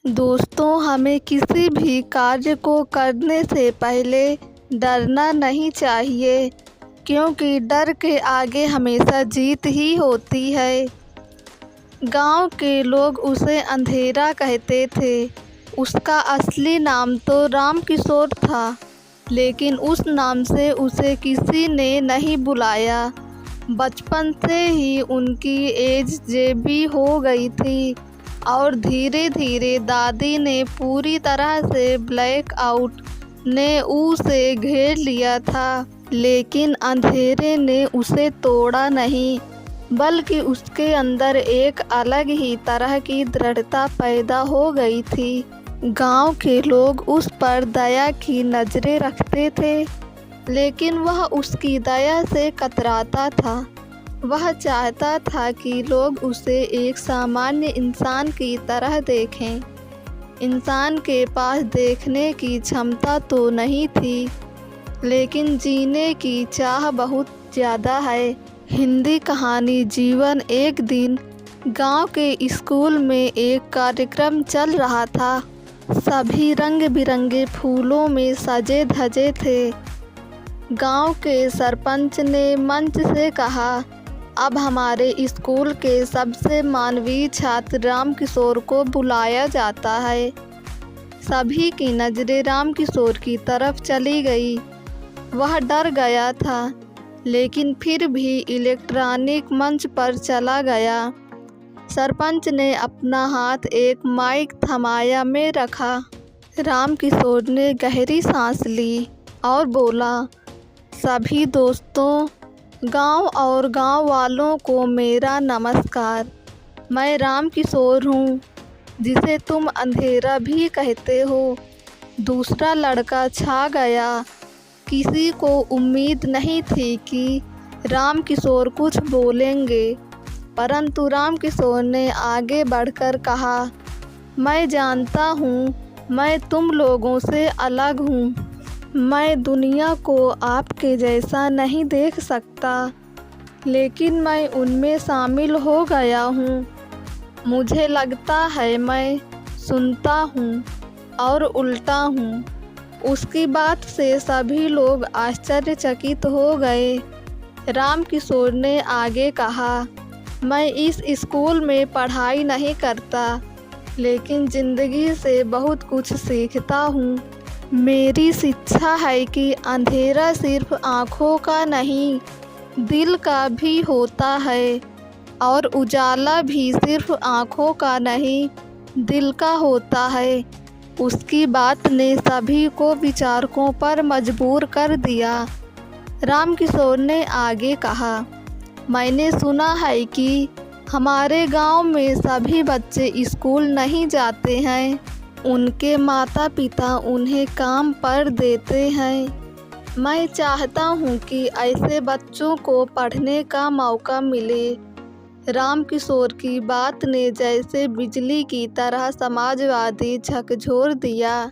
दोस्तों, हमें किसी भी कार्य को करने से पहले डरना नहीं चाहिए, क्योंकि डर के आगे हमेशा जीत ही होती है। गांव के लोग उसे अंधेरा कहते थे। उसका असली नाम तो राम किशोर था, लेकिन उस नाम से उसे किसी ने नहीं बुलाया। बचपन से ही उनकी एज जेबी हो गई थी और धीरे धीरे दादी ने पूरी तरह से ब्लैक आउट ने उसे घेर लिया था। लेकिन अंधेरे ने उसे तोड़ा नहीं, बल्कि उसके अंदर एक अलग ही तरह की दृढ़ता पैदा हो गई थी। गांव के लोग उस पर दया की नज़रें रखते थे, लेकिन वह उसकी दया से कतराता था। वह चाहता था कि लोग उसे एक सामान्य इंसान की तरह देखें। इंसान के पास देखने की क्षमता तो नहीं थी, लेकिन जीने की चाह बहुत ज़्यादा है। हिंदी कहानी जीवन। एक दिन गांव के स्कूल में एक कार्यक्रम चल रहा था। सभी रंग बिरंगे फूलों में सजे धजे थे। गांव के सरपंच ने मंच से कहा, अब हमारे स्कूल के सबसे मानवीय छात्र राम किशोर को बुलाया जाता है। सभी की नज़रें राम किशोर की तरफ चली गई। वह डर गया था, लेकिन फिर भी इलेक्ट्रॉनिक मंच पर चला गया। सरपंच ने अपना हाथ एक माइक थमाया में रखा। राम किशोर ने गहरी सांस ली और बोला, सभी दोस्तों, गांव और गांव वालों को मेरा नमस्कार। मैं राम किशोर हूँ, जिसे तुम अंधेरा भी कहते हो। दूसरा लड़का छा गया। किसी को उम्मीद नहीं थी कि राम किशोर कुछ बोलेंगे, परंतु राम किशोर ने आगे बढ़कर कहा, मैं जानता हूँ मैं तुम लोगों से अलग हूँ। मैं दुनिया को आपके जैसा नहीं देख सकता, लेकिन मैं उनमें शामिल हो गया हूँ। मुझे लगता है मैं सुनता हूँ और उल्टा हूँ। उसकी बात से सभी लोग आश्चर्यचकित हो गए। राम किशोर ने आगे कहा, मैं इस स्कूल में पढ़ाई नहीं करता, लेकिन ज़िंदगी से बहुत कुछ सीखता हूँ। मेरी शिक्षा है कि अंधेरा सिर्फ आँखों का नहीं, दिल का भी होता है, और उजाला भी सिर्फ आँखों का नहीं, दिल का होता है। उसकी बात ने सभी को विचारकों पर मजबूर कर दिया। राम किशोर ने आगे कहा, मैंने सुना है कि हमारे गांव में सभी बच्चे स्कूल नहीं जाते हैं। उनके माता पिता उन्हें काम पर देते हैं। मैं चाहता हूं कि ऐसे बच्चों को पढ़ने का मौका मिले। राम किशोर की बात ने जैसे बिजली की तरह समाजवादी झकझोर दिया।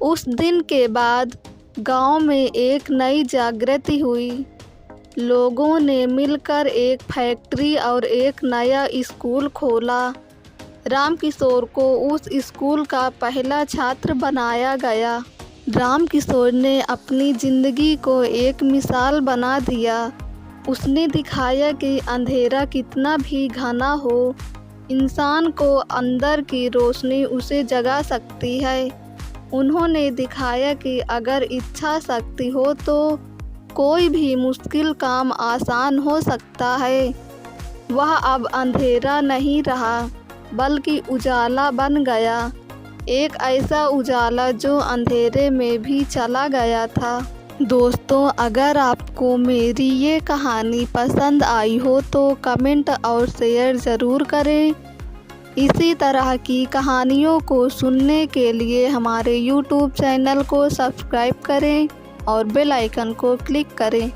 उस दिन के बाद गांव में एक नई जागृति हुई। लोगों ने मिलकर एक फैक्ट्री और एक नया स्कूल खोला। राम किशोर को उस स्कूल का पहला छात्र बनाया गया। राम किशोर ने अपनी ज़िंदगी को एक मिसाल बना दिया। उसने दिखाया कि अंधेरा कितना भी घना हो, इंसान को अंदर की रोशनी उसे जगा सकती है। उन्होंने दिखाया कि अगर इच्छा शक्ति हो तो कोई भी मुश्किल काम आसान हो सकता है। वह अब अंधेरा नहीं रहा, बल्कि उजाला बन गया। एक ऐसा उजाला जो अंधेरे में भी चला गया था। दोस्तों, अगर आपको मेरी ये कहानी पसंद आई हो तो कमेंट और शेयर ज़रूर करें। इसी तरह की कहानियों को सुनने के लिए हमारे YouTube चैनल को सब्सक्राइब करें और बेल आइकन को क्लिक करें।